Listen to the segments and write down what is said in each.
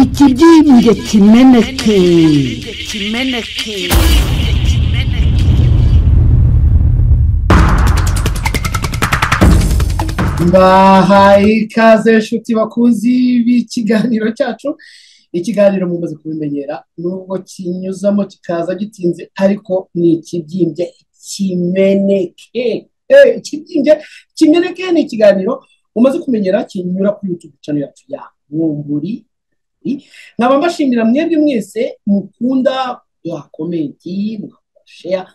ikibyimbye kimeneke. Mbahaye ikaze nshuti bakunzi b'ikiganiro cyacu. Ikiganiro mumaze kubimenyera nubwo kinyuzamo kikaza gitinze, ariko ni ikibyimbye kimeneke. Ikibyimbye kimeneke ni ikiganiro umaze kumenyera kinyura kuri YouTube channel yacu ya Bumburi. Nkaba mbashimira mwebwe mwese mukunda ya comment, share,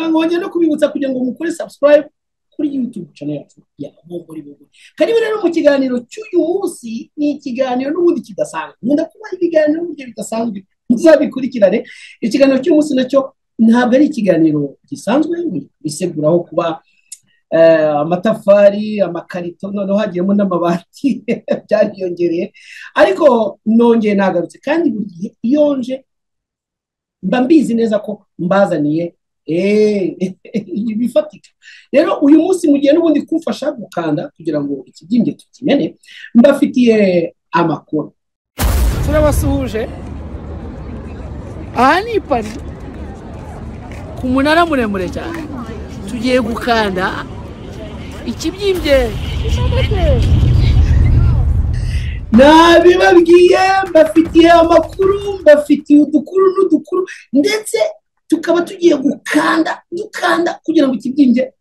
ngongera no kubibutsa kugira ngo mukore subscribe kuri YouTube channel yacu ya Bumburi. Karibu rero mu kiganiro cy'uyu munsi. Ni ikiganiro n'ubundi kidasanzwe, nkunda kuba ibiganiro n'ubundi bidasanzwe, muzabikurikirane. Ikiganiro cy'uyu munsi nacyo ntabwo ari ikiganiro gisanzwe biseguraho kuba amatafari, amakarito, noneho hagiyemo n'amabati byariyongereye, ariko nongeye nagarutse kandi buri gihe iyo nje mba mbizi neza ko mbazaniye bifatika. Rero uyu munsi mugiye n'ubundi kumfasha gukanda kugira ngo ikibyimbye tukimene, mbafitiye amakuru. Turabasuhuje. Aha ni Paris ku munara muremure cyane, tugiye gukanda ikibyimbye. Nabibabwiye, mbafitiye amakuru, mbafitiye udukuru n'udukuru, ndetse tukaba tugiye dukanda kugira ngo ikibyimbye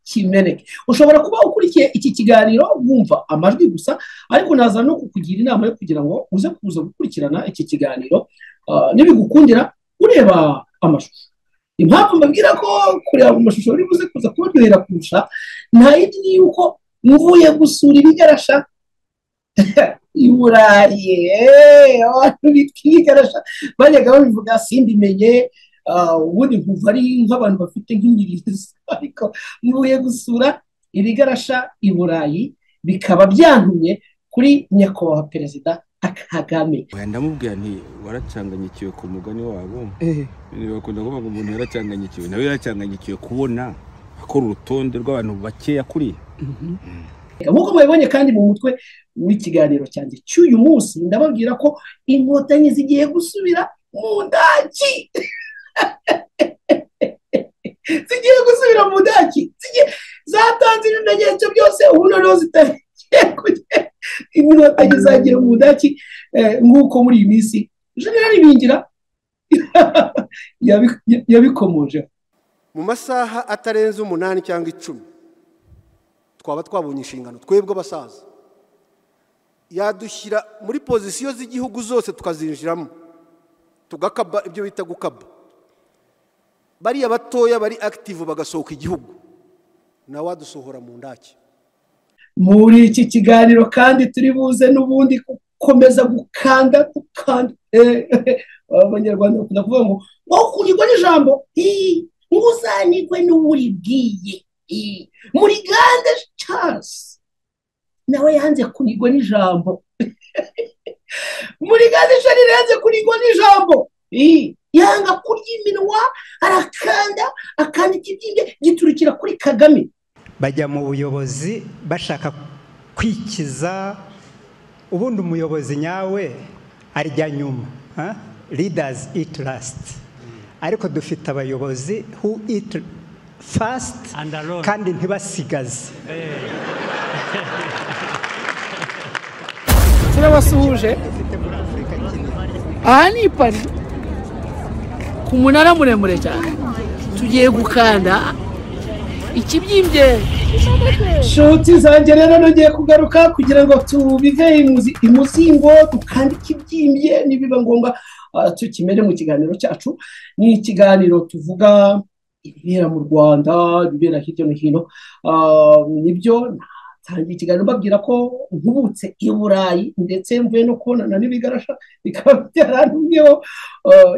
kimeneke. Ushobora kuba ukurikiye iki kiganiro wumva amajwi gusa, ariko naza no kukugira inama yo kugira ngo uze kuza gukurikirana iki kiganiro nibigukundira ureba amashusho. Impamvu mbabwira ko kureba amashusho uri buze kuza kubaryohera kurusha nta yindi ni yuko mvuye gusura ibigarasha i Burayi. Abantu bitwa ibigarasha bajyaga babivuga simbimenye, ubundi nkumva ari nk'abantu bafite nk'imirizo, ariko mvuye gusura ibigarasha i Burayi, bikaba byantumye kuri nyakubahwa Perezida Kagame. Ndamubwira nti waracanganyikiwe ku mugani wabo. Bakunda kuvuga ngo umuntu yaracanganyikiwe, nawe yaracanganyikiwe kubona akora urutonde rw'abantu bakeya kuri. Nk'uko mubibonye kandi mu mutwe w'ikiganiro cyanjye cy'uyu munsi, ndababwira ko inkotanyi zigiye gusubira mu ndaki. Zigiye gusubira mu ndaki, zatanze ibimenyetso byose, ubu noneho zitagiye kujya inkotanyi zagiye mu ndaki. Nk'uko muri iyi minsi General Bingira yabikomoje. Mu masaha atarenze 8 cyangwa 10 twaba twabonye inshingano twebwe abasaza, yadushyira muri pozisiyo z'igihugu zose tukazinjiramo, tugakaba ibyo bita gukaba. Bariya batoya bari active bagasohoka igihugu, nawe adusohora mu ndaki. Muri iki kiganiro kandi turi buze n'ubundi gukomeza gukanda. Abanyarwanda bakunda kuvuga ngo kunigwa n'ijambo, nguzanigwe n'uburibwiye. Muri Gande Charles nawe yanze kunigwa n'ijambo. Muri Gande Charles yanze kunigwa n'ijambo, yanga kurya iminwa, arakanda ikibyimbye giturukira kuri Kagame. Bajya mu buyobozi bashaka kwikiza, ubundi umuyobozi nyawe arya nyuma. Leaders eat last. Ariko dufite abayobozi who eat first kandi ntibasigaze. Turabasuhuje. Aha ni Paris ku munara muremure cyane, tugiye gukanda ikibyimbye. Nshuti zanjye rero nongeye kugaruka kugira ngo tubive imuzingo dukanda ikibyimbye, nibiba ngombwa tukimere mu kiganiro cyacu. Ni ikiganiro tuvuga ibibera mu Rwanda, ibibera hirya no hino. Nibyo natangiye ikiganiro mbabwira ko nkubutse i Burayi, ndetse mvuye no kubonana n'ibigarasha, bikaba byarantumyeho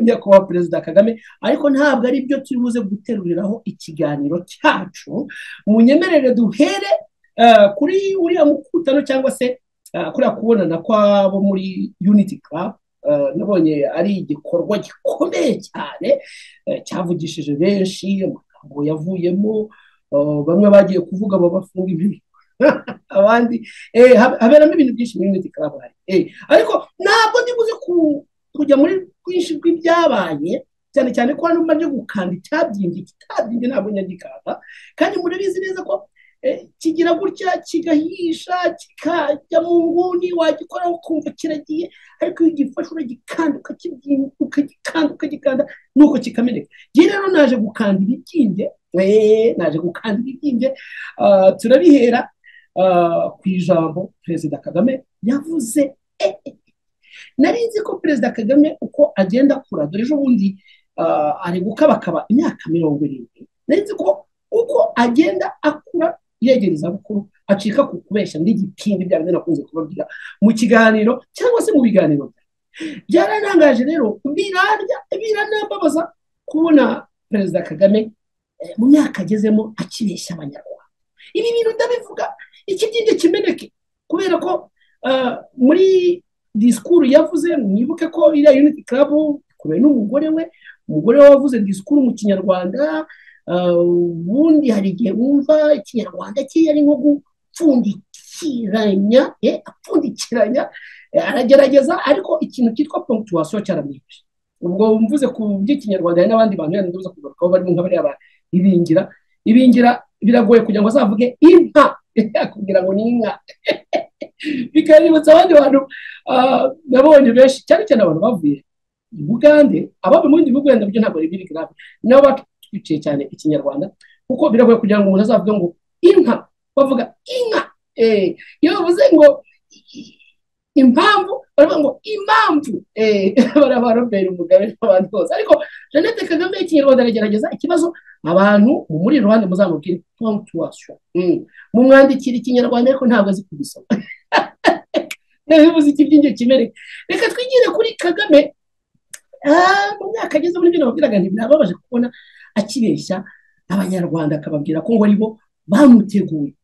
nyakubahwa Perezida Kagame. Ariko ntabwo ari byo turi buze guteruriraho ikiganiro cyacu. Munyemerere duhere kuri uriya mukutano cyangwa se kuriya kubonana kw'abo muri Unity Club. Nabonye ari igikorwa gikomeye cyane, cyavugishije benshi, amagambo yavuyemo. Bamwe bagiye kuvuga babafunga ibi abandi haberamo ibintu byinshi muri Unity Club ariko ntabwo ndibuze kujya muri bwinshi bw'ibyabaye cyane cyane ko hano maze gukanda icyabyimbye kitabyimbye ntabwo nyagikanda kandi murabizi neza ko kigira gutya kigahisha kikajya mu nguni wagikoraho ukumva kiragiye ariko iyo ugifashe uragikanda ukagikanda nuko kikameneka njye rero naje gukanda ibibyimbye turabihera ku ijambo Perezida Kagame yavuze nari nzi ko Perezida Kagame uko agenda akura dore ejo bundi ari gukabakaba imyaka 70 nari nzi ko uko agenda akura yegereza bukuru acika ku kubeshya n'igipindi bya bindi nakunze kubabwira mu kiganiro cyangwa se mu biganiro byaranangaje rero biranambabaza kubona Perezida Kagame mu myaka agezemo akibeshya abanyarwanda ibi bintu ndabivuga ikibyimbye kimeneke kubera ko muri disikuru yavuze mwibuke ko iriya Unity Club kubera n'umugore we wavuze disikuru mu kinyarwanda ubundi hari igihe wumva ikinyarwanda cye ari nko gupfundikiranya aragerageza ariko ikintu cyitwa punctuation cyaramwihishe ubwo mvuze ku by'ikinyarwanda hari n'abandi bantu yanduza kugarukaho barimo nk'abariya ibingira biragoye kugira ngo azavuge inka kugira ngo ni inka bikanibutsa abandi bantu nabonye benshi cyane cyane abantu bavuye i Bugande ababa mu bindi bihugu wenda byo ntabwo ari biri grave nabo batwiciye cyane ikinyarwanda kuko biragoye kugira ngo umuntu azavuge ngo inka bavuga inka iyo bavuze ngo impamvu baravuga ngo impamvu baraba Robert Mugabe n'abandi bose ariko Jeannette Kagame ikinyarwanda aragerageza ikibazo abantu muri iruhande muzamubwire punctuation mu mwandikira ikinyarwanda ariko ntabwo azi kubisoma nabivuze ikibyinge kimereke reka twigire kuri Kagame mu myaka ageze muri bino babwiraga ntibirababaje kubona akibeshya abanyarwanda akababwira ko ngo aribo bamuteguye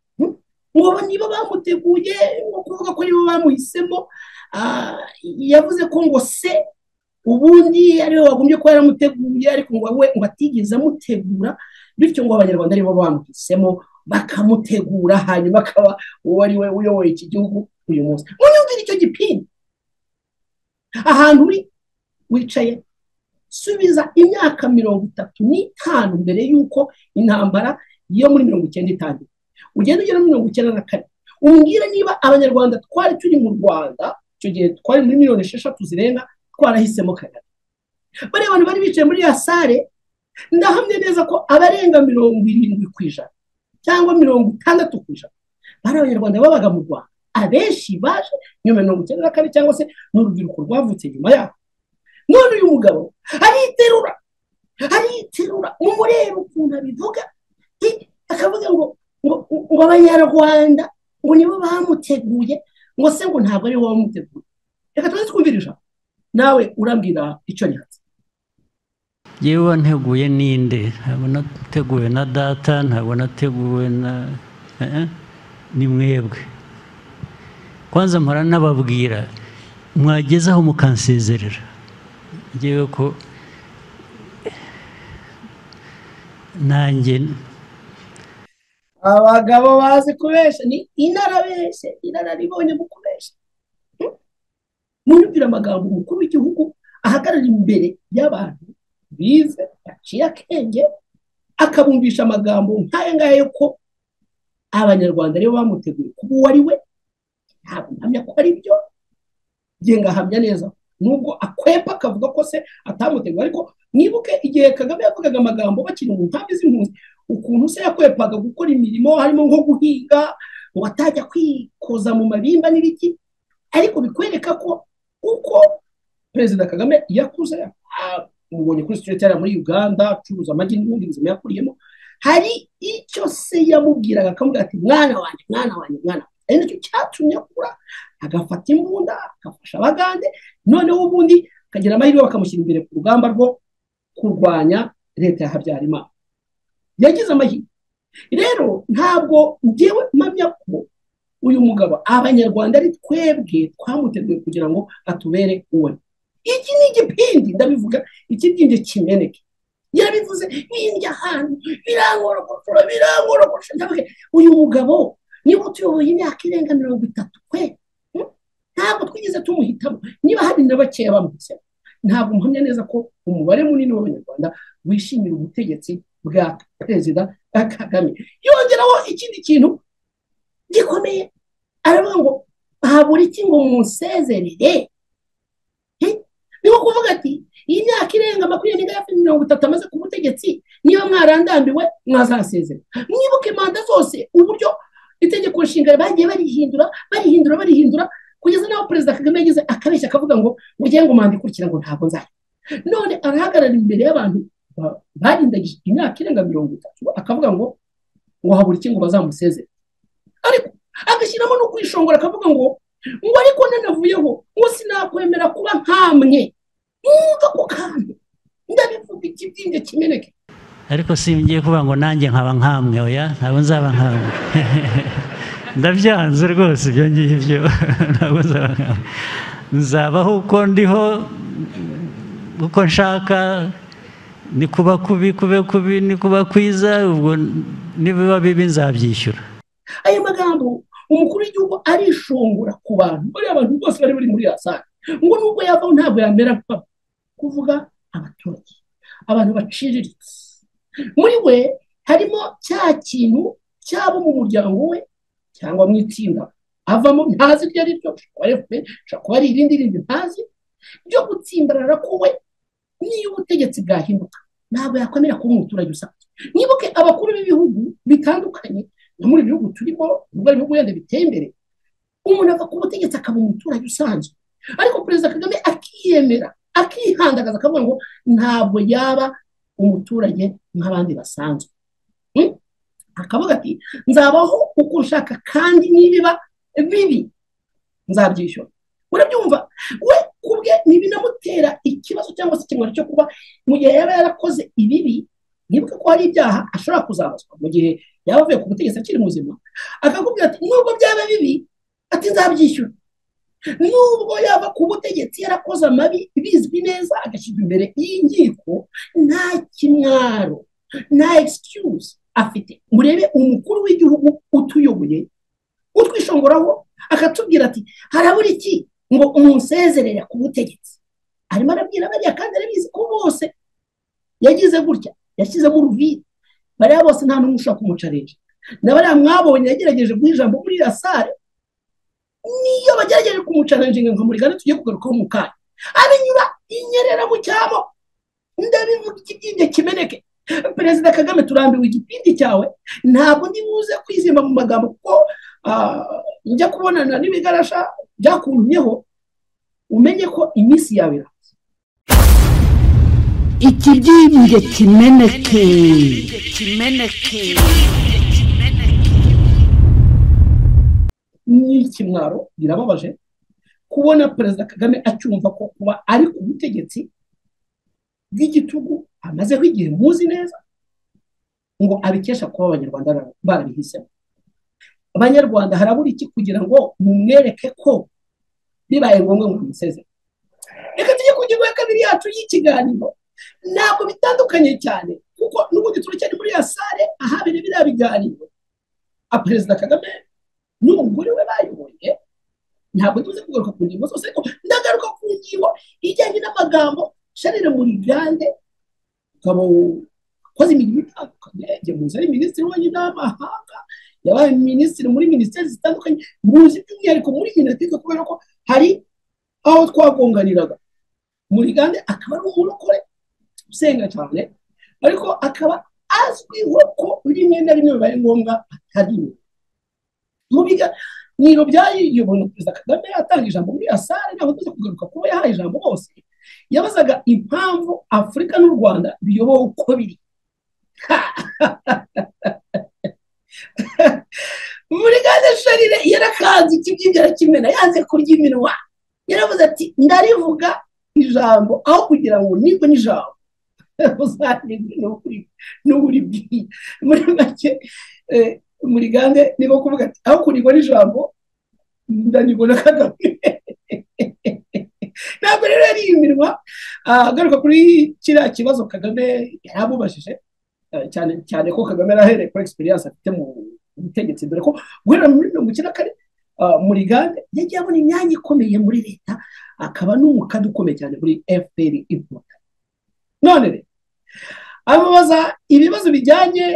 ngo niba bamuteguye ngo kuvuga ko aribo bamuhisemo yavuze ko ngo se ubundi ariwe wagombye kuba yaramuteguye ariko ngo we ngo atigeze amutegura bityo ngo abanyarwanda aribo bamuhisemo bakamutegura hanyuma akaba uwo ari we uyoboye iki gihugu uyu munsi munyumvire icyo gipindi ahantu wicaye subiza imyaka 35 mbere y'uko intambara yo muri 19 itangira ugenda ugera muri 1994 umbwira niba abanyarwanda twari turi mu Rwanda icyo gihe twari muri 6,000,000 zirenga twarahisemo Kagame bari abantu bari bicaye muri ya sare ndahamye neza ko abarenga 70% cyangwa 60% bari abanyarwanda babaga mu Rwanda abenshi baje nyuma ya 1994 cyangwa se n'urubyiruko rwavutse nyuma yaho none uyu mugabo ariterura umureba ukuntu abivuga akavuga ngo abanyarwanda ngo nibo bamuteguye ngo se ngo ntabwo ari wowe wamuteguye reka tuze twumvirisha nawe urambwira icyo rihatse yewe nteguye ninde ntabwo nateguwe na data ntabwo nateguwe na ni mwebwe kwanza mpora nababwira mwagezaho mukansezerera ngewe ko nanjye abagabo bazi kubesha ni inararibonye mu kubesha munyumvira amagambo umukuru w'igihugu ahagarara imbere y'abantu bize baciye akenge akabumvisha amagambo nk'aya ngaya ko abanyarwanda aribo bamuteguye kuba uwo ari we ntabwo mpamya ko ari byo ngahamya neza nubwo akwepa akavuga ko se atamuteguye ariko mwibuke igihe Kagame yavugaga amagambo bakiri mu nkambi z'impunzi ukuntu se yakwepaga gukora imirimo harimo nko guhiga ngo atajya kwikoza mu mabimba n'ibiki ariko bikwereka ko uko Perezida Kagame yakuze mubonye kuri street yari muri Uganda acuruza amagi n'ubundi buzima yakuriyemo hari icyo se yamubwiraga akamubwira ati mwana wanjye ari nacyo cyatumye akura agafata imbunda agafasha abagande noneho ubundi akagira amahirwe bakamushyira imbere ku rugamba rwo kurwanya leta ya Habyarimana yagize amahirwe rero ntabwo ngewe mpamya ko uyu mugabo abanyarwanda ari twebwe twamuteguye kugira ngo atubere uwe iki ni igipindi ndabivuga ikibyimbye kimeneke yarabivuze bindya ahantu birangorogora ndavuga uyu mugabo niba tuyoboye imyaka irenga 30 kwe ntabwo twigeze tumuhitamo niba hari na bakeya bamuhisemo ntabwo mpamya neza ko umubare munini w'abanyarwanda wishimira ubutegetsi bwa perezida Kagame yongeraho ikindi kintu gikomeye aravuga ngo habura iki ngo musezerere niho kuvuga ati iyi myaka irenga 30 amaze ku butegetsi niba mwarandambiwe mwazasezera mwibuke manda zose uburyo itegeko nshinga bagiye barihindura kugeza naho perezida Kagame yagize akabeshya akavuga ngo mugiye ngo manda ikurikira ngo ntabwo nzayo none arahagarara imbere y'abantu barindagije imyaka irenga 30 akavuga ngo habura iki ngo bazamusezere ariko agashyiramo no kwishongora akavuga ngo ariko nanavuyeho ngo sinakwemera kuba nkamwe mwumva ko kandi ndabivuga ikibyinge kimeneke ariko singiye kuvuga ngo nanjye nkaba nkamwe oya ntabwo nzaba nkamwe ndabyanze rwose ibyo ngibyo ntabwo nzaba nkamwe nzabaho uko ndiho uko nshaka ni kuba kubi ni kuba kwiza ubwo nibiba bibi nzabyishyura ayo magambo umukuru w'igihugu arishongora ku bantu bari abantu bose bari muri yasanga ngo nubwo yavaho ntabwo yamera nka kuvuga abaturage abantu baciriritse muri we harimo cya kintu cyabo mu muryango we cyangwa mu itsinda avamo ntazi ibyo ari byo kuba ari irindi ntazi byo gutsimbarara ko we niyo ubutegetsi bwahinduka ntabwo yakwemera kuba umuturage usanzwe nibuke abakuru b'ibihugu bitandukanye no muri bihugu turimo nubwo ibihugu yende biteye imbere umuntu ava ku butegetsi akaba umuturage usanzwe ariko perezida Kagame akiyemera akihandagaza akavuga ngo ntabwo yaba umuturage nk'abandi basanzwe akavuga ati nzabaho uko ushaka kandi nibiba bibi nzabyishyura urabyumva we kubwe nibinamutera ikibazo cyangwa se kimwe cyo kuba mu gihe yaba yarakoze ibibi nibuke ko hari ibyaha ashobora kuzabazwa mu gihe yaba avuye ku butegetsi akiri muzima akakubwira ati nubwo byaba bibi ati nzabyishyura nubwo yaba ku butegetsi yarakoze amabi bizwi neza agashyirwa imbere y'inkiko nta kimwaro nta excuse afite murebe umukuru w'igihugu utuyoboye utwishongoraho akatubwira ati harabura iki ngo umusezerere ku butegetsi arimo arabwira bariya kandi arabizi ko bose yagize gutya yashyizemo uruviri bariya bose nta n'umwe ushaka kumucarenja na bariya mwabonye yagerageje guha ijambo muri iriya sare niyo bagerageje kumucarenjinga nka Murigande tugiye kugarukaho mu kanya abinyura inyerera mu cyamo ndabivuga ikibyinge kimeneke perezida Kagame turambiwe igipindi cyawe ntabwo ndi buze kwizimba mu magambo kuko njya kubonana n'ibigarasha byakuntumyeho umenye ko iminsi yawe ikibyinge kimeneke n'ikimwaro birababaje kubona perezida Kagame acyumva ko kuba ari ku butegetsi bw'igitugu amazeho igihe muzi neza ngo abikesha kuba abanyarwanda barabihisemo abanyarwanda harabura iki kugira ngo mumwereke ko bibaye ngombwa ngo musezere reka tujye ku ngingo ya kabiri yacu y'ikiganiro ntabwo bitandukanye cyane kuko n'ubundi turacyari muri ya sare ahabere biriya biganiro perezida Kagame n'umugore we bayoboye ntabwo tuzi kugaruka ku ngingo zose ariko ndagaruka ku ngingo ijyanye n'amagambo Charles Murigande ukaba ukoze imirimo itandukanye yagiye muzi ari minisitiri w'ububanyi n'amahanga yabaye minisitiri muri minisiteri zitandukanye muzi by'umwihariko muri minatike kubera ko hari aho twagonganiraga Murigande akaba ari umurokore usenga cyane ariko akaba azwiho ko rimwe na rimwe bibaye ngombwa atari mu biganiro byayiyobowe na perezida Kagame atanga ijambo muri asare ntabwo tuzi kugaruka kuba yahaye ijambo bose yabazaga impamvu Afurika n'u Rwanda biyobowe uko biri Murigande Charles yarakaze ikibyinge arakimena yanze kurya iminwa yaravuze ati ndarivuga ijambo aho kugira ngo nibwo n'ijambo uzanigwe n'uburi bwiye muri make Murigande niba kuvuga ati aho kurigwa n'ijambo ndanigwa na Kagame ntabwo rero yari iminwa agaruka kuri kiriya kibazo Kagame yaramubajije cyane ko Kagame arahereye kuri experience afite ubutegetsi, dore ko guhera muri 1994 Murigande yagiye abona imyanya ikomeye muri leta, akaba n'umukadu ukomeye cyane muri FPR Inkotanyi. None rero ababaza ibibazo bijyanye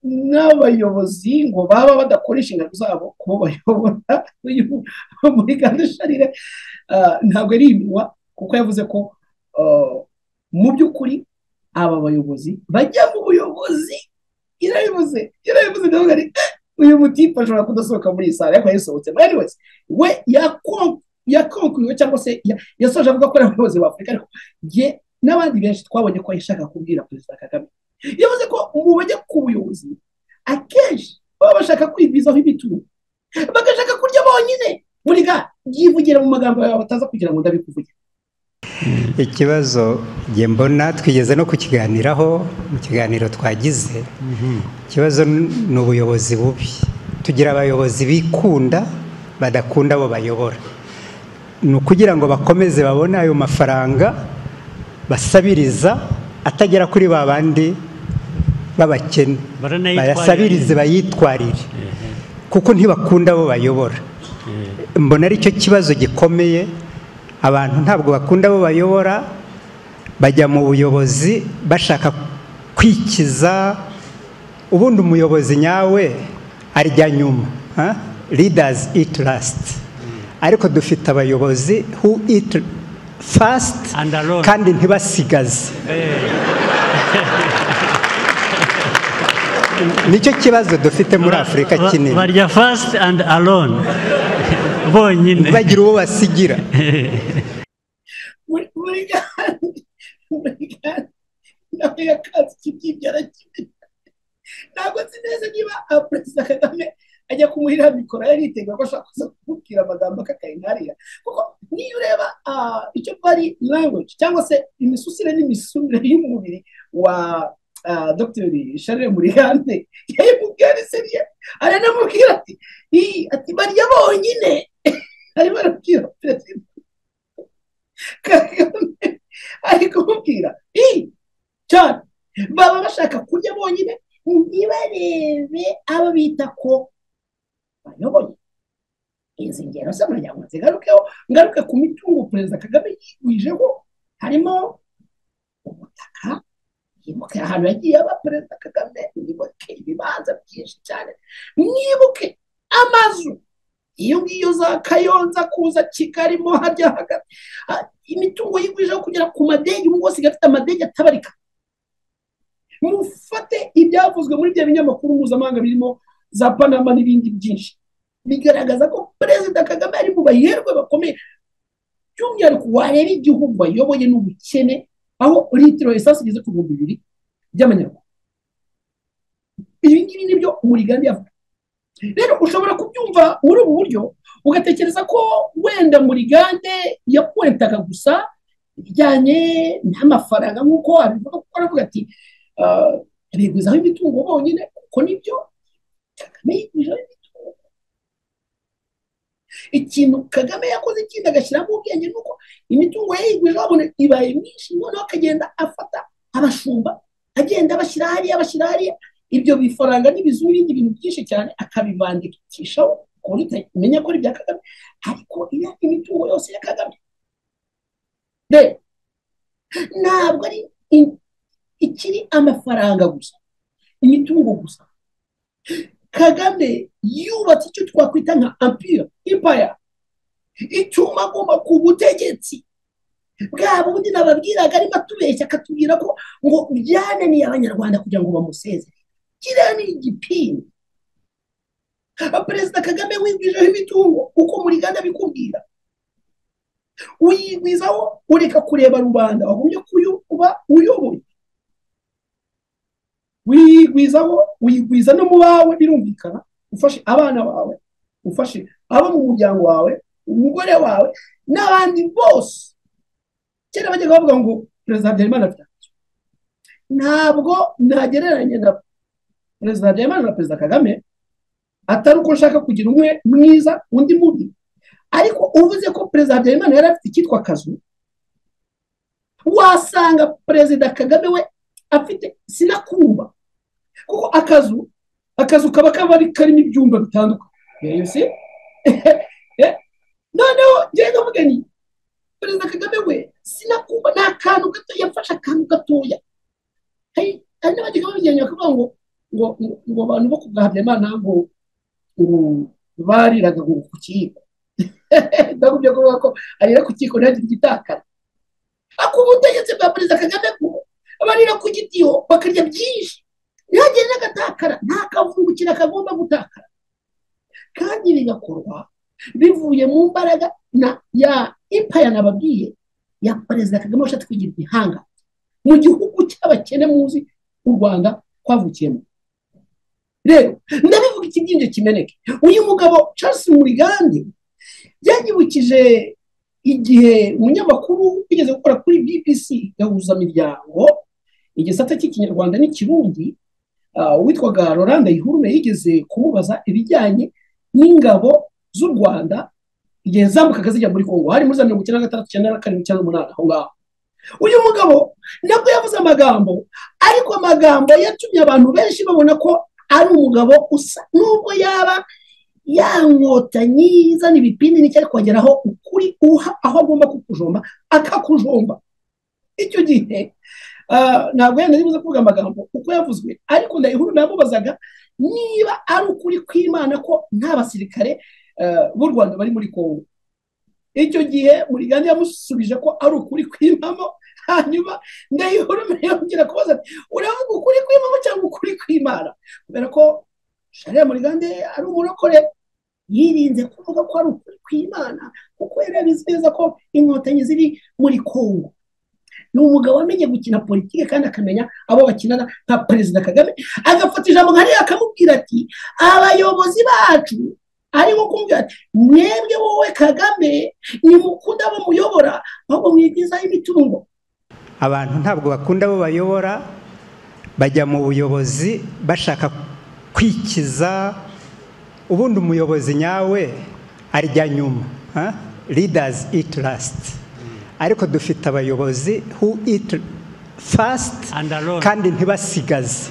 n'abayobozi ngo baba badakora inshingano zabo kubo bayobora. Murigande Charles ntabwo ari iminwa, kuko yavuze ko mu by'ukuri aba bayobozi bajya mu buyobozi. Irabivuze ndavuga ari uyu mutipe ashobora kudasohoka muri iyi sare, ariko yasohotse. Anyways, we yakonkuriwe cyangwa se yasoje avuga ko ari abayobozi ba Afurika, ariko ye n'abandi benshi twabonye ko yashaka kubwira Perezida Kagame. Yavuze ko mu bajya ku buyobozi akenshi baba bashaka kwigwizaho imitungo, bagashaka kurya bonyine. Muriga yivugira mu magambo yawe bataza kugira ngo ndabikuvuge. Ikibazo nge mbona twigeze no kukiganiraho mu kiganiro twagize. Ikibazo ni ubuyobozi bubi. Tugira abayobozi bikunda badakunda abo bayobora. Ni ukugira ngo bakomeze babone ayo mafaranga basabiriza atagera kuri ba bandi babakene, bayasabirize bayitwarire, kuko ntibakunda abo bayobora. Mbona ari cyo kibazo gikomeye. Abantu ntabwo bakunda abo bayobora, bajya mu buyobozi bashaka kwikiza. Ubundi umuyobozi nyawe arya nyuma, leaders eat last. Ariko dufite abayobozi who eat fast kandi ntibasigaze. Nicyo kibazo dufite muri Afurika kinini. Barya fast and alone. Bonyine bagira uwo basigira. Ntabwo nzi neza niba Perezida Kagame ajya kumuhira mikoro yariteguye ko ashaka kuza kumubwira amagambo akakayinariya, kuko niyo ureba icyo bari language cyangwa se imisusire n'imisumire y'umubiri wa Dr. Charles Murigande yayimubwira seriye, aranamubwira ati barya bonyine. Arimo arabwira Perezida Kagame, ari kumubwira cyane baba bashaka kurya bonyine, ntibarebe abo bita ko bayoboye. Izi ngero se muryango ngaruke ku mitungo Perezida Kagame yigwijeho, harimo ubutaka. Mwibuke ahantu yagiye aba Perezida Kagame, mwibuke ibibanza byinshi cyane, mwibuke amazu iyo ngiyo za Kayonza kuza Kigali mo hajya hagati, imitungo yigwijeho kugera ku madege. Ubu bwose gafite amadege atabarika. Mufate ibyavuzwe muri bya binyamakuru mpuzamahanga birimo za Panama n'ibindi byinshi, bigaragaza ko Perezida Kagame ari mu baherwe bakomeye. By'umwihariko wareba igihugu bayoboye n'ubukene, aho litiro esansi igeze ku 2,000 by'amanyarwanda. Ibi ngibi nibyo Murigande yavuga. Rero ushobora kubyumva muri ubu buryo ugatekereza ko wenda Murigande yakwentaga gusa bijyanye n'amafaranga nk'uko abivuga, kuko aravuga ati bigwizaho imitungo bonyine, kuko nibyo Kagame yigwizaho imitungo. Ikintu Kagame yakoze ikindi agashyiramo ubwenge nuko imitungo ye yigwizaho abona ibaye myinshi, noneho akagenda afata abashumba agenda bashyira hariya ibyo bifaranga n'ibizu n'ibindi bintu byinshi cyane akabivandikishaho ku buryo umenya ko ari ibya Kagame, ariko iyo imitungo yose ya Kagame. Rero ntabwo ari ikiri amafaranga gusa, imitungo gusa. Kagame yubatse icyo twakwita nka empire, icyuma agomba ku butegetsi bwa bundi nababwiraga, arimo atubeshya akatubwira ko ngo byananiye abanyarwanda kugira ngo bamusezere. Kiriya ni igipimo. Perezida Kagame wigwijeho imitungo uko Murigande abikubwira, uyigwizaho ureka kureba rubanda wagombye kuba uyoboye. Wigwiza no mu bawe, birumvikana, ufashe abana bawe, ufashe abo mu muryango wawe, umugore wawe n'abandi bose. Kera bajyaga bavuga ngo Perezida Habyarimana afite. Ntabwo nagereranya na Perezida Habyarimana na Perezida Kagame, atari uko nshaka kugira umwe mwiza undi mubi, ariko uvuze ko Perezida Habyarimana yari afite icyitwa akazu, wasanga Perezida Kagame we afite sinakumba, kuko akazu akazu kaba karimo ibyumba bitandukanye si noneho njyewe ndavuga ni perezida Kagame we sinakumva nta kantu gato yafashe akantu gatoya hari n'abajyaga babijyanye bakavuga ngo abantu bo kubwa Habyarimana ngo bariraga ku kiko ndakubye kuvuga ko arira ku kiko ntagire igitakara ako ubutegetsi bwa perezida Kagame barira ku gitiyo bakarya byinshi ntihagire n'agatakara nta kavungukira kagomba gutakara kandi bigakorwa bivuye mu mbaraga ya impaya nababwiye ya perezida Kagame washatse kugira ihanga mu gihugu cy'abakene muzi u Rwanda twavukiyemo. Rero ndabivuga ikibyinje kimeneke uyu mugabo Charles Murigande yanyibukije igihe umunyamakuru bigeze gukora kuri BBC gahuza miryango igisata cy'ikinyarwanda n'ikirundi witwaga Laurent Ihurume yigeze kumubaza ibijyanye n'ingabo z'u Rwanda igihe zambukaga zijya muri Kongo hari muri 1996 1998 aho ngaho. Uyu mugabo nabwo yavuze amagambo ariko amagambo yatumye abantu benshi babona ko ari umugabo usa nubwo yaba yankotanyi izana ibipindi n'icyari kongeraho ukuri aho agomba kukujomba akakujomba. Icyo gihe ntabwo yanazibuze kuvuga amagambo uko yavuzwe ariko Ndayihuru namubazaga niba ari ukuri kw'Imana ko nta basirikare b'u Rwanda bari muri Kongo. Icyo gihe Murigande yamusubije ko ari ukuri kw'Imana hanyuma Ndayihuru yongera kubaza ati uravuga ukuri kw'Imana cyangwa ukuri kw'Imana kubera ko Charles Murigande ari umurokore yirinze kuvuga ko ari ukuri kw'Imana kuko yarabizi neza ko inkotanyi ziri muri Kongo. Ni umugabo wamenye gukina politike kandi akamenya abo bakinana nka perezida Kagame agafata ijambo nkariya akamubwira ati abayobozi bacu ariko kumbwira ati mwebwe wowe Kagame ni mukunda abo muyobora ahubwo mwigizaho imitungo. Abantu ntabwo bakunda abo bayobora bajya mu buyobozi bashaka kwikiza ubundi umuyobozi nyawe arya nyuma leaders eat last ariko dufite abayobozi who eat fast kandi ntibasigaze.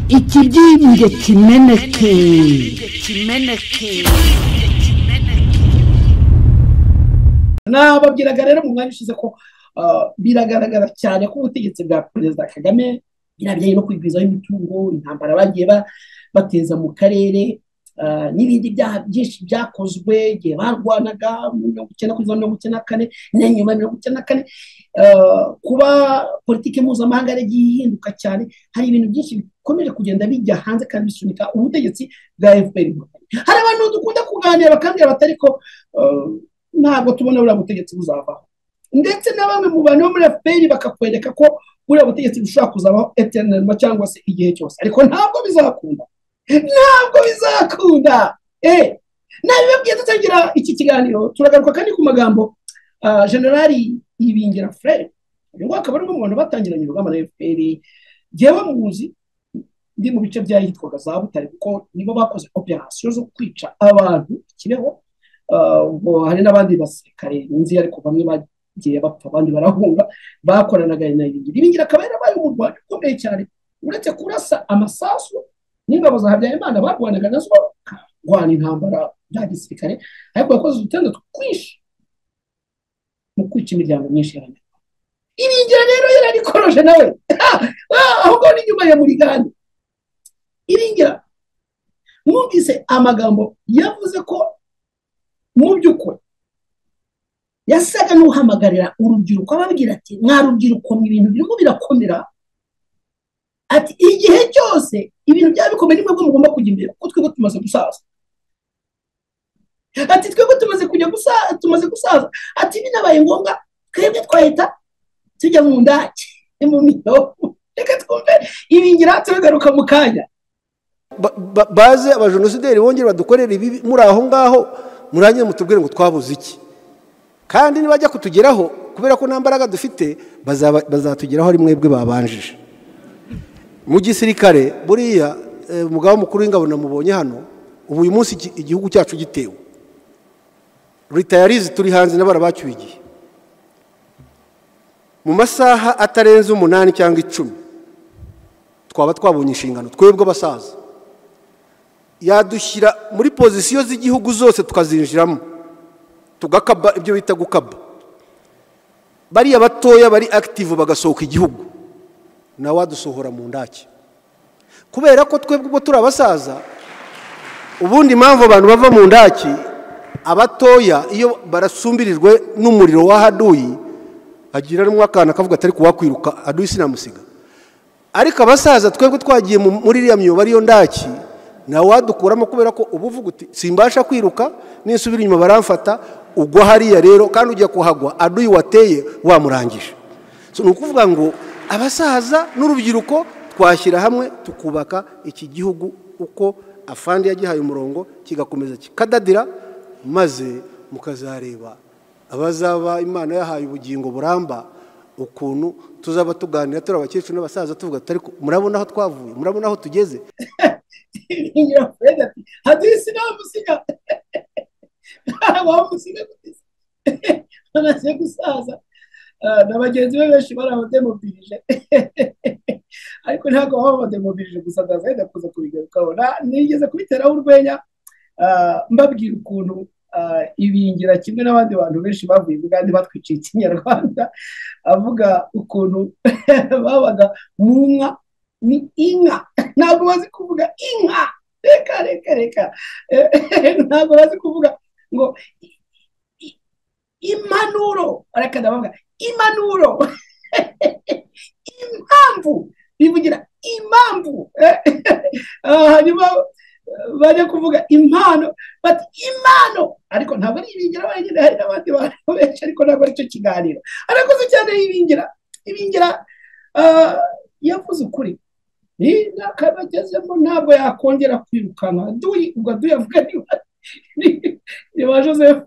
Ikibyinge kimeneke nababwiraga rero mu mwanya ushize ko biragaragara cyane ko ubutegetsi bwa perezida Kagame birabyaye no kwigwizaho imitungo intambara bagiye bateza mu karere n'ibindi byaha byinshi byakozwe igihe barwanaga mu 1994 na nyuma ya 1994 kuba politiki mpuzamahanga yaragiye ihinduka cyane hari ibintu byinshi bikomeje kugenda bijya hanze kandi bisunika ubutegetsi bwa FPR. Hari abantu dukunda kuganira bakambwira batari ko ntabwo tubona buriya butegetsi buzavaho ndetse na bamwe mu bantu bo muri FPR bakakwereka ko buriya butegetsi bushobora kuzabaho eternellement cyangwa se igihe cyose ariko ntabwo bizakunda. Nabibabwiye dutangira iki kiganiro turagaruka kandi ku magambo Generali Ibingira Frere ngo akaba ari mu bantu batangiranye urugamba na FPR jewe muzi ndi mu bice byahitwaga za Butare kuko nibo bakoze operation zo kwica abantu Kibeho. Hari n'abandi basirikare nzi ariko bamwe bagiye bapfa abandi barahunga bakoranaga na Ibingira akaba yarabaye mu Rwanda ukomeye cyane uretse kurasa amasasu n'ingabo za Habyarimana barwanaga nazo rwana intambara ya gisirikare ariko yakoze utendo twinshi mu kwica imiryango myinshi y'Abanyarwanda. Ibingira rero yararikoroje nawe ahubwo ni nyuma ya Murigande. Ibingira mwumvise amagambo yavuze ko mu by'ukuri yasaga n'uhamagarira urubyiruko ababwira ati mwa rubyiruko mu bintu birimo birakomera ati igihe cyose ibintu byaba bikomeye nimwe mugomba kujya imbere kuko twebwe tumaze gusaza. Ati twebwe tumaze gusaza ati binabaye ngombwa twebwe twahita tujya mu ndake mu miyobo. Reka twumve Ibingira turagaruka mu kanya. Baze abajenosideri bongera badukorera ibi muri aho ngaho muranye mutubwire ngo twabuze iki kandi nibajya kutugeraho kubera ko nambaraga dufite bazatugeraho ari mwebwe babanjije. Mu gisirikare buriya umugaba mukuru w'ingabo namubonye hano ubu uyu munsi igihugu cyacu gitewe retirees turi hanze n'abarabacyuye igihe mu masaha atarenze 8 cyangwa 10 twaba twabonye inshingano twebwe abasaza yadushyira muri pozisiyo z'igihugu zose tukazinjiramo tugakaba ibyo bita gukaba bariya batoya bari active bagasohoka igihugu nawe wadusohora mu ndaki kubera ko twebwe ubwo turi abasaza ubundi impamvu abantu bava mu ndaki abatoya iyo barasumbirijwe n'umuriro wa haduyi agira n'umwakana akavuga atari kuwakwiruka haduyi sinamusiga ariko abasaza twebwe twagiye muri iriya myobo ariyo ndaki nawe wadukuramo kubera ko ubu uvuga uti simbasha kwiruka nisubira inyuma baramfata ugwa hariya rero kandi ujya kuhagwa aduyi wateye wamurangije ni ukuvuga ngo abasaza n'urubyiruko twashyira hamwe tukubaka iki gihugu uko afandi yagihaye umurongo kigakomeza kikadadira maze mukazareba abazaba Imana yahaye ubugingo buramba ukuntu tuzaba tuganira turi abakecuru n'abasaza tuvuga atari murabona aho twavuye murabona aho tugeze hadisi namusiga wamusiga amaze gusaza na bagenzi be benshi barabademobilije ariko ntabwo babademobilije gusa ndazahita kuza kubigarukaho nigeze kubiteraho urwenya mbabwira ukuntu ibingira kimwe n'abandi bantu benshi bavuye kandi batwiciye ikinyarwanda avuga ukuntu babaga mu nka ni inka ntabwo bazi kuvuga inka reka ntabwo bazi kuvuga ngo impanuro reka ndavuga impanuro impamvu bivugira impamvu hanyuma bajya kuvuga impano bati impano ariko ntabwo ari ibingira wenyine hari n'abandi bantu benshi ariko ntabwo aricyo kiganiro arakoze cyane ibingira yavuze ukuri n'akabagezemo ntabwo yakongera kwirukana ubwo duyi avuga niba Joseph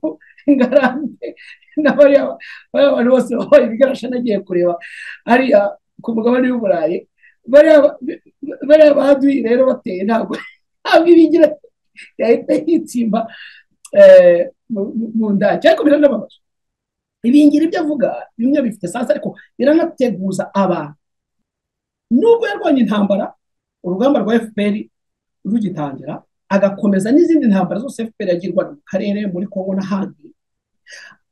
Ngarambe n'abariya bantu bose babaye ibigarasha nagiye kureba hariya ku mugabane w'uburayi bariya baduyi rero bateye ntabwo ibingira yahita yitsimba mu ndaki ariko biranababaje ibingira ibyo avuga bimwe bifite sansa ariko biranateguza abantu nubwo yarwanya intambara urugamba rwa FPR rugitangira agakomeza n'izindi ntambara zose FPR yagirwa mu karere muri Kongo n'ahandi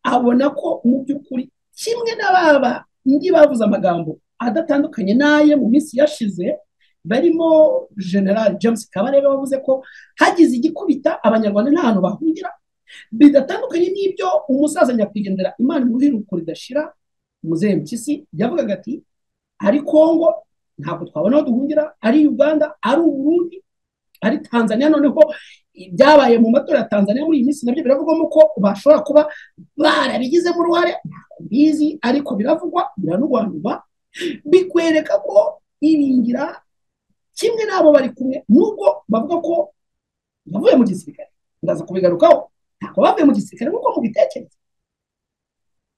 abona ko mu by'ukuri kimwe n'ababa ndi bavuze amagambo adatandukanye naye mu minsi yashize barimo General James Kabarebe wavuze ko hagize igikubita abanyarwanda nta hantu bahungira bidatandukanye n'ibyo umusaza nyakwigendera Imana imuhiruko ridashira Muzehe Mpyisi yavugaga ati ari Kongo ntabwo twabona aho duhungira ari Uganda ari Burundi ari Tanzania noneho byabaye mu matora ya Tanzania muri iyi minsi nabyo biravugwamo ko bashobora kuba barabigizemo uruhare bizi ariko biravugwa biranugwanurwa bikwereka ko ibingira kimwe n'abo bari kumwe nubwo bavuga ko bavuye mu gisirikare ndaza kubigarukaho ntabwo bavuye mu gisirikare nk'uko mubitekereza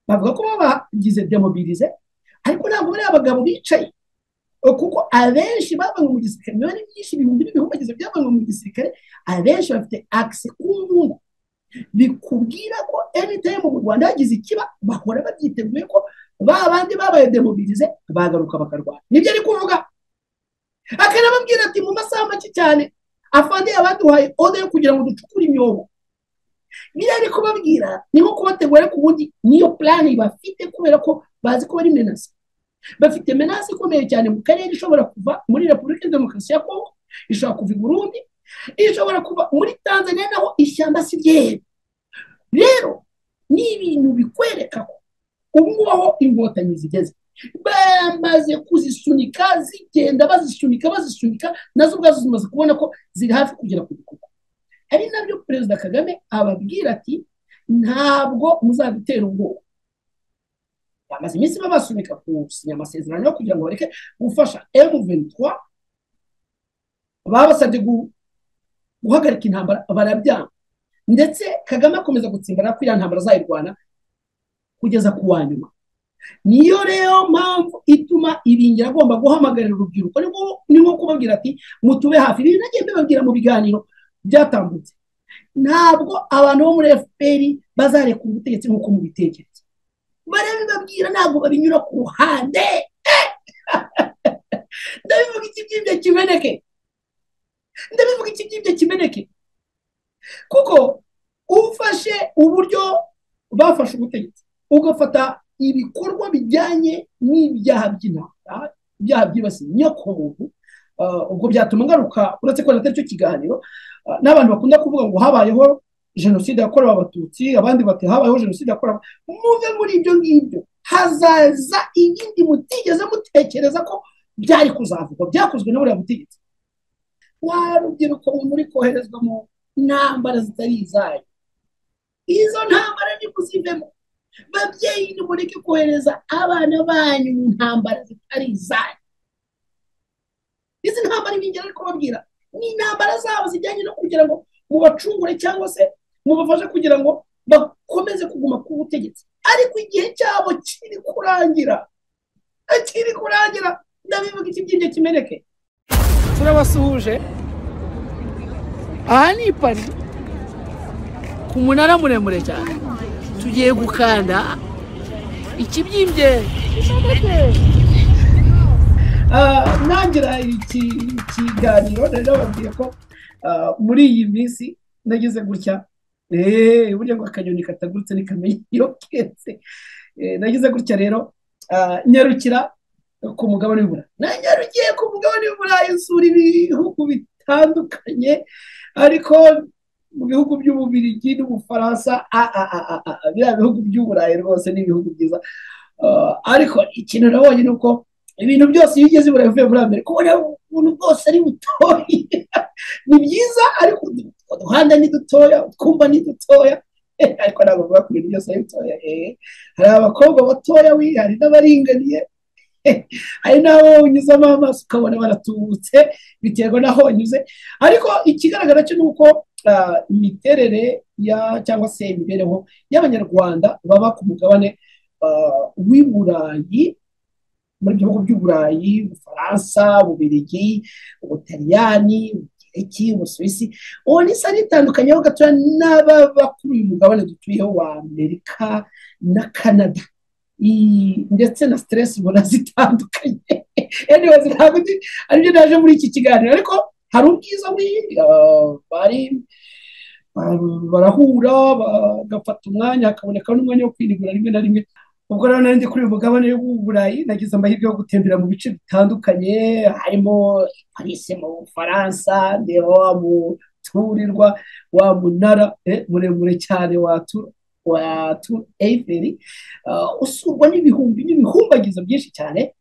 bavuga ko bagize demobilize ariko ntabwo bari abagabo bicaye kuko abenshi bavanywe mu gisirikare imibare myinshi ibihumbi n'ibihumbi bagize byavanywe mu gisirikare abenshi bafite akise ku mbunda bikubwira ko anytime mu Rwanda hagize ikiba bahora babyiteguye ko ba bandi babaye demobilize bagaruka bakarwana nibyo ari kuvuga akanababwira ati mu masaha make cyane afande yabaduhaye order yo kugira ngo ducukure imyobo niyo ari kubabwira ni nko kubategura ku bundi niyo plan bafite kubera ko bazi ko bari menace bafite menace ikomeye cyane mu karere ishobora kuva muri Repubulika Demokarasi ya Kongo ishobora kuva i Burundi ishobora kuva muri Tanzania naho ishyamba si ryera rero ni ibintu bikwereka ko ubu aho inkotanyi zigeze bamaze kuzisunika zigenda bazisunika nazo ubwazo zimaze kubona ko ziri hafi kugera ku gikorwa ari nabyo Perezida Kagame ababwira ati ntabwo muzadutera ubwoba bamaze iminsi babasunika kusinya amasezerano yo kugira ngo bareke gufasha M23 babasabye guhagarika intambara barabyanga ndetse Kagame akomeza gutsimbara ko intambara zayirwana kugeza ku wanyuma niyo rero mpamvu ituma ibingira agomba guhamagarira urubyiruko ni nko kubabwira ati mutube hafi ibi nagiye mbibabwira mu biganiro byatambutse ntabwo abantu bo muri FPR bazareka ubutegetsi nk'uko mubitekereza barabibabwira ntabwo babinyura ku ruhande ndabivuga ikibyimba kimeneke, ndabivuga ikibyimba kimeneke, kuko ufashe uburyo bafashe ubutegetsi ugafata ibikorwa bijyanye n'ibyaha by'intambara, ibyaha byibasiye inyokomuntu, ubwo byatuma ngaruka, uretse ko natari cyo kiganiro n'abantu bakunda kuvuga ngo habayeho jenoside yakorewe abatutsi, abandi bati habayeho jenoside yakorewe, muve muri ibyo ngibyo, hazaza ibindi mutigeze mutekereza ko byari kuzavugwa, byakozwe na buriya butegetsi. Wa rubyiruko muri koherezwa mu ntambara zitari izayo, izo ntambara nimuzivemo. Babyeyi nimureke kohereza abana banyu mu ntambara zitari izayo. Izi ntambara ibingira ariko babwira ni intambara zabo zijyanye no kugira ngo mubacungure cyangwa se mubafashe kugira ngo bakomeze kuguma ku butegetsi, ariko igihe cyabo kiri kurangira, ndabivuga ikibyimba kimeneke. turabasuhuje. Aha ni Pari ku munara muremure cyane, tugiye gukanda ikibyimbye nangira iki kiganiro rero babwiye ko muri iyi minsi nagize gutya, burya ngo akanyoni katagurutse nikamenya iyo ketse. Nagize gutya rero nyarukira ku mugabane w'Uburayi, nanyarukiye ku mugabane w'Uburayi nsura ibihugu bitandukanye, ariko mu bihugu by'Ububiligi n'Ubufaransa, biriya bihugu by'Uburayi rwose ni ibihugu byiza, ariko ikintu nabonye ni uko ibintu byose iyo ugeze Uburayi uvuye muri Amerika ubona ubuntu bwose ari butoya. Ni byiza, ariko uduhanda ni dutoya, utwumba ni dutoya, ariko ntabwo bavuga ko ibintu byose ari bitoya. Hari abakobwa batoya, hari n'abaringaniye, hari n'abo unyuzamo amaso ukabona baratubutse, biterwa n'aho wanyuze. Ariko ikigaragara cyo ni uko imiterere cyangwa se imibereho y'Abanyarwanda baba ku mugabane w'i Burayi, muri bihugu by'Uburayi, Ubufaransa, Ububiligi, Ubutaliyani, Ubugereki, Ubusuwisi, ubu n'isa n'itandukanyeho gatoya n'ababa kuri uyu mugabane dutuyeho wa Amerika na Canada, ndetse na stress ubona zitandukanye. Anyways, ntabwo aribyo naje muri iki kiganiro, ariko hari ubwiza barahura bagafata umwanya, hakaboneka n'umwanya wo kwinigura rimwe na rimwe. Ubwo rero nari ndi kuri uyu mugabane w'Uburayi, nagize amahirwe yo gutembera mu bice bitandukanye, harimo Paris mu Bufaransa, ndeba wa muturirwa, wa munara muremure cyane wa Tour Eiffel, usurwa n'ibihumbagiza byinshi cyane,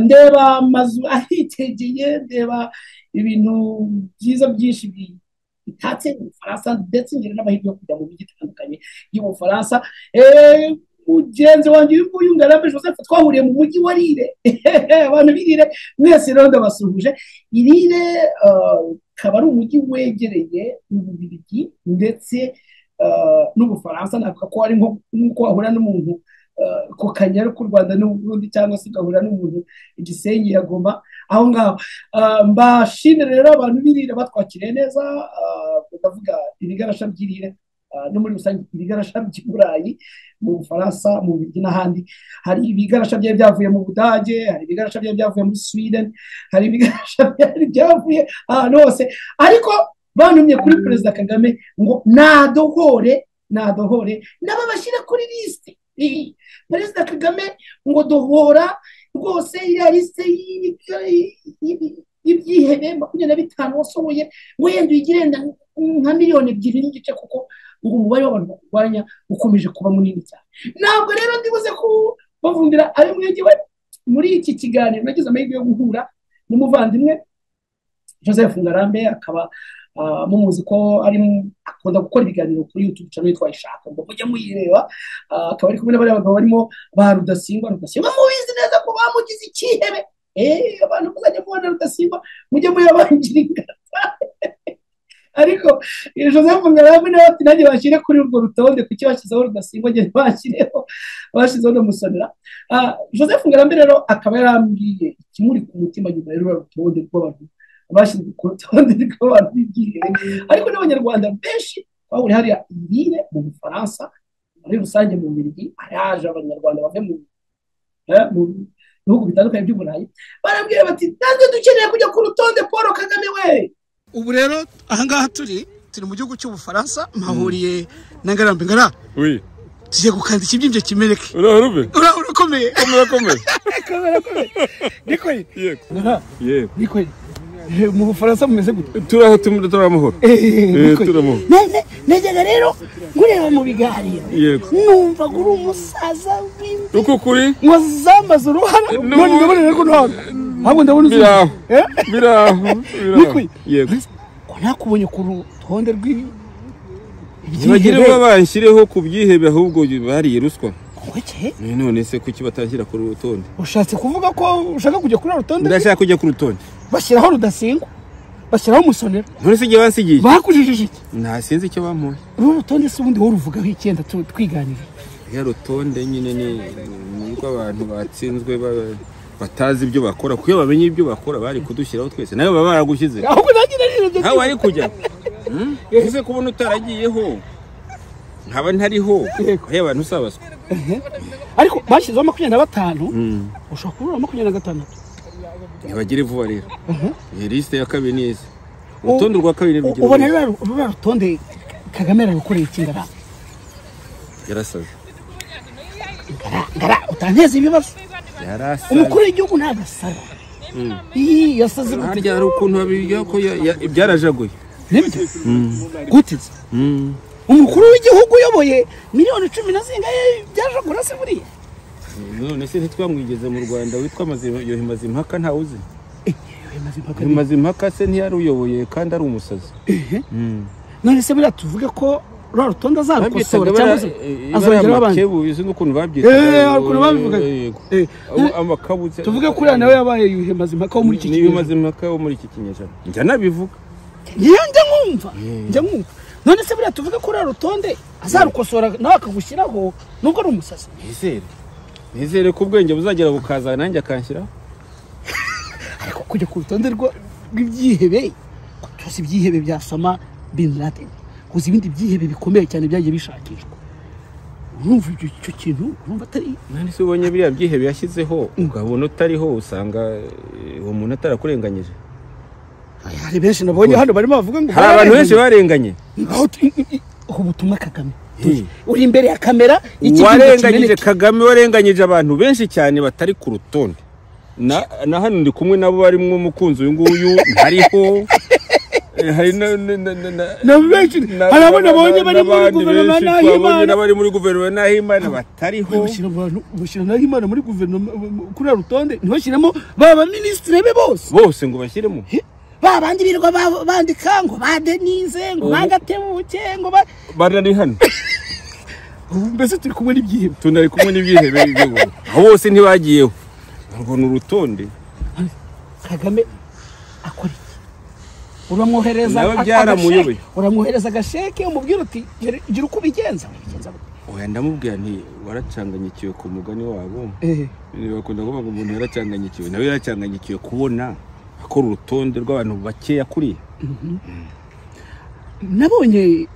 ndeba amazu ahitegeye, ndeba ibintu byiza byinshi bitatse mu Bufaransa, ndetse ngira n'amahirwe yo kujya mu mijyi itandukanye y'Ubufaransa. Mugenzi wanjye uyu nguyu Ngarambe Joseph twahuriye mu mujyi wa Lille. Abantu b'Lille mwese rero ndabasuhuje. Lille akaba ari umujyi wegereye Ububiligi ndetse n'Ubufaransa. Navuga ko ari nk'uko wahura n'umuntu ku Kanyaru k'u Rwanda n'Uburundi, cyangwa se ugahura n'umuntu Gisenyi ya Goma, aho ngaho. Mbashimire rero abantu b'Lille batwakiriye neza, ndavuga ibigarasha by'Lille no muri rusange ibigarasha by'Uburayi, mu Bufaransa, mu Bubiligi n'ahandi. Hari ibigarasha byari byavuye mu Budage, hari ibigarasha byari byavuye muri Sweden, hari ibigarasha byari byavuye ahantu hose, ariko bantumye kuri Perezida Kagame ngo nadohore n'ababashyira kuri lisite. Perezida Kagame ngo dohora rwose iriya lisite y'ibyihebe 25 wasohoye, ngo yenda uyigirenda nka 2.2 miliyoni, kuko ngo umubare w'abantu bakurwanya ukomeje kuba munini cyane. Ntabwo rero ndibuze kubavumbira ari mwegewe muri iki kiganiro. Nagize amahirwe yo guhura n'umuvandimwe Joseph Ngarambe, akaba mumuzi ko akunda gukora ibiganiro kuri YouTube channel yitwa Ishaka, ngo mujye muyireba. Akaba ari kumwe n'abari bagabo barimo ba Rudasingwa mubizi neza ko bamugize ikihebe. Abantu muzajya mubona Rudasingwa mujye muyabangira ingata. Ariko Joseph Ngarambe nawe ati nanjye bashyire kuri urwo rutonde, kuki bashyizeho Rudasingwa njye bashyizeho no Musonera. Joseph Ngarambe rero akaba yarambwiye ikimuri ku mutima nyuma y'uru rutonde rw'abantu bashyizwe ku rutonde rw'abantu bigiye, ariko n'Abanyarwanda benshi bahuri hariya Lille mu Bufaransa, muri rusange mu Bubiligi. Haje Abanyarwanda bave mu bihugu bitandukanye by'uburayi barambwira bati natwe dukeneye kujya ku rutonde Paul Kagame we. Ubu rero ahangaha turi mu gihugu cy'Ubufaransa mpahuriye na Ngarambe. Ngara oui tugiye gukanda ikibyimbe kimeneke. urakomeye Urakomeye niko yego niko mu Bufaransa mumeze gute? turaho turamahoro turamahoro Najyaga rero ngureba mu biganiro yego numva guri umusaza w'imvi uko kuri ngo zamaze uruhara none ndabona ko ntabwo ahubwo ndabona biraho yego ko nakubonye ku rutonde ntibagire babanshyireho ku byihebe ahubwo bariye ruswa. Oke none se kuki batashyira ku rutonde? ushatse kuvuga ko ushaka kujya kuri rutonde? ndashaka kujya ku rutonde. Bashyiraho Rudasingwa, bashyiraho Musonera. none se igihe bansigiye bakujijije iki? nta sinzi icyo bampoye. Rutonde se ubundi wowe uruvugaho icyenda twiganira. ya rutonde nyine ni rw'abantu batsinzwe batazi ibyo bakora, kuko iyo bamenye ibyo bakora bari kudushyiraho twese, nayo baba baragushyize. Ahubwo nagira rero ntawe ari kujya ese kubona utaragiyeho nkaba ntariho abantu usabaswa. Ariko bashyizeho 25 ushobora kubura 26. ntibagire vuba rero. Liste ya kabiri nize urutonde rwa kabiri n'urugero. Ubona rero rutonde Kagame ararukoreye ikingara. Yarasaze. Ngara utanteza ibibazo. Yarasaze. Umukuru w'igihugu ntagasara. Yasaze gute? Harya hari ukuntu babirya ko byarajaguye. Nibyo? Gutize. Umukuru w'igihugu uyoboye miliyoni 10 na zingahe byajagura se buriya? none se ntitwamwigeze mu Rwanda witwa Mazimpaka ntawe uzi? Mazimpaka se ntiyari uyoboye kandi ari umusazi. None se buriya tuvuge ko rutonde azarukosora cyangwa se azongera abandi? Uzi n'ukuntu babyita. ukuntu babivuga. Amakabuze. Tuvuge ko nawe yabaye Yuhi Mazimpaka wo muri iki kinyejana. Ni Mazimpaka wo muri iki kinyejana. Njya nabivuga. Njya nkumva. None se buriya tuvuge ko rutonde azarukosora nawe akagushyiraho nubwo ari umusazi. Nizere ko ubwenge buzagera bukaza nanjye akanshyiraho. Ariko kujya ku rutonde rw'ibyihebe tuzi ibyihebe bya Osama bin Laden, kuzi ibindi byihebe bikomeye cyane byagiye bishakishwa. Urumva icyo kintu urumva atari nani se ubonye biriya byihebe yashyizeho ugabona utariho usanga uwo muntu atarakurenganyije. Hari benshi nabonye hano barimo bavuga ngo hari abantu benshi barenganye. Ubutumwa Kagame uri imbere ya kamera warenganyije Kagame, warenganyije abantu benshi cyane batari ku rutonde. Na hano ndi kumwe nabo barimo umukunzi uyu nguyu ntariho. Hari na benshi harabona bonye bari muri guverinoma Nahimana, bari muri guverinoma Nahimana batariho. Bushyira Nahimana muri guverinoma kuri rutonde ntibashyiremo baba ministre be bose ngo bashyiremo. Babandi birwa bandika ngo badenize ngo bagatebuke ngo barari hano. Mbese turi kumwe n'ibyihebe. Tunari kumwe n'ibyihebe byo. Aho bose ntibagiyeho. Ngo n'urutonde. Kagame akora iki? Uramwohereza uramwohereza agasheke umubwira uti gira uko ubigenza. Oya ndamubwira nti waracanganyikiwe ku mugani wabo. Bakunda kuvuga ngo umuntu yaracanganyikiwe, nawe yaracanganyikiwe kubona akora urutonde rw'abantu bakeya kuri. Nabonye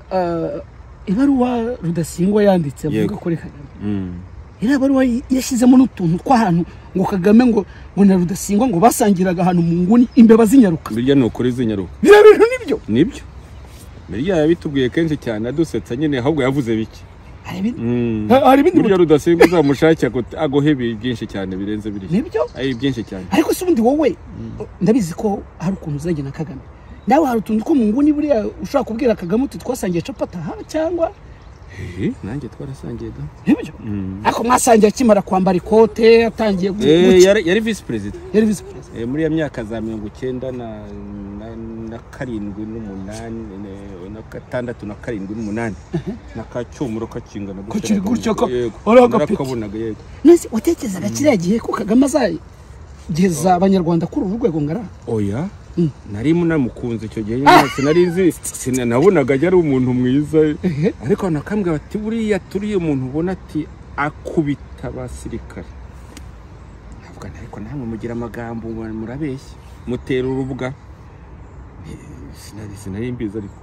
ibaruwa Rudasingwa yanditse avuga kuri Kagame. Ira baruwa yashizemo n'utuntu tw'ahantu ngo Kagame ngo na Rudasingwa ngo basangiraga ahantu mu nguni imbeba zinyaruka. Birya no kuri zinyaruka. Bira bintu nibyo. Nibyo. Birya yabitubwiye kenshi cyane adusetsa nyine ahubwo yavuze biki. Hari ibindi burya Rudasingwa uzamushake agohebe byinshi cyane birenze biri. Nibyo? Ari byinshi cyane. Ariko se ubundi wowe ndabizi ko hari ukuntu uzagena Kagame. Nawe hari utuntu ko mu nguni buriya ushaka kubwira Kagame uti twasangiye capata ha cyangwa nanjye twarasangiye da. Nibyo? Ako mwasangiye akimara kwambara ikote atangiye yari vice president. Yari vice president. Muri ya myaka za 97 na 6 na kacyomuro kacingana gutyo ko urakabonaga yego. Nese watekerezaga kiriya gihe ko Kagame azageza abanyarwanda kuri uru rwego ngara? Oya nari munamukunze icyo gihe sinari nzi sinabonaga ari umuntu mwiza, ariko nakambwe bati buriya turiye umuntu ubona ati akubita abasirikare. Navuga ariko namwe mugira amagambo murabeshya mutera urubwa. Sinari mbiza ariko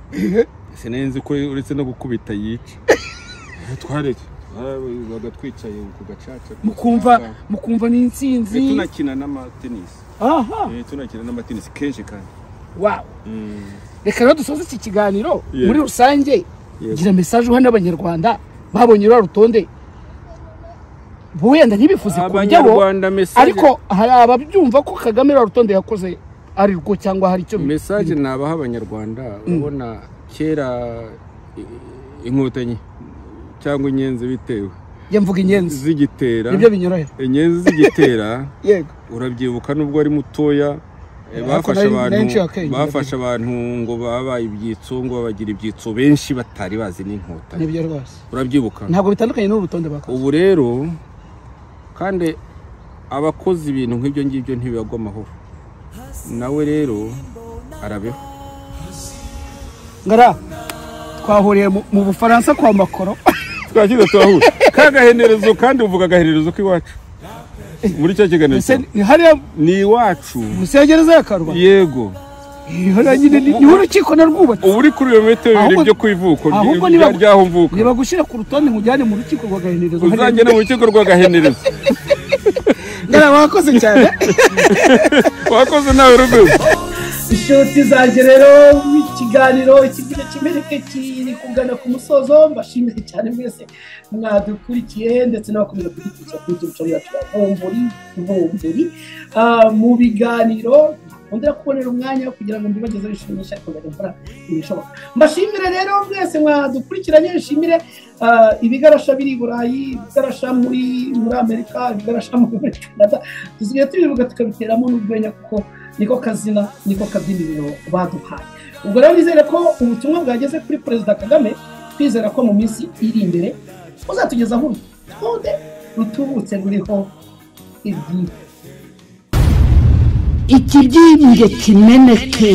sinari nzi ko uretse no gukubita yica. Twareke bagatwicaye ku gacaca mukumva n'intsinzi tunakina n'amatenisi tunakina n'amatenisi kenshi kandi wow reka rero dusoze iki kiganiro muri rusange gira message uha n'abanyarwanda babonye uru rutonde wenda ntibifuze kujyaho ariko hari ababyumva ko Kagame uru rutonde yakoze ari rwo cyangwa hari icyo message nabaha abanyarwanda urabona kera inkotanyi cyangwa inyenzi bitewe mvuga inyenzi zigitera nibyo binyorohera inyenzi zigitera yego urabyibuka nubwo ari mutoya bafasha abantu ngo babaye ibyitso ngo babagira ibyitso benshi batari bazi n'inkotanyi nibyo rwose urabyibuka ntabwo bitandukanye n'urutonde bakoze ubu rero kandi abakozi ibintu nk'ibyo ngibyo ntibagwa amahoro nawe rero arabeho ngara twahuriye mu Bufaransa kwa Macron twagize twahura kagahenerezo kandi uvuga agahenerezo k'iwacu muri cyo kiganiro ni iwacu musegereza ya Karuba yego ni urukiko narwubatse ubu uri kuri iyo metero bibiri byo kwivuko ryaho mvuka niba gushira ku rutonde mujyane mu rukiko rw'agahenerezo uzagene mu rukiko rw'agahenerezo ngara wakoze cyane wakoze nawe ruguru inshuti zanjye rero ikiganiro ikigira kimereke kiri kugana ku musozo mbashimire cyane mwese mwadukurikiye ndetse n'abakomeza kudukurikira kuri YouTube channel yacu Bombori mu biganiro ndera kubonera umwanya kugira ngo mbibagezeho ishimisha ariko ndakora ibishoboka mbashimire rero mwese mwadukurikiranye nshimire ibigarasha biri Burayi ibigarasha muri Amerika ibigarasha muri Canada tuzigiye tubivuga tukabiteramo n'ubwenya kuko niko kazina niko kabyiniro baduhaye ubwo rero nizere ko ubutumwa bwageze kuri Perezida Kagame twizera ko mu minsi iri imbere uzatugezaho urutonde rutubutse ruriho ikibyimbye kimeneke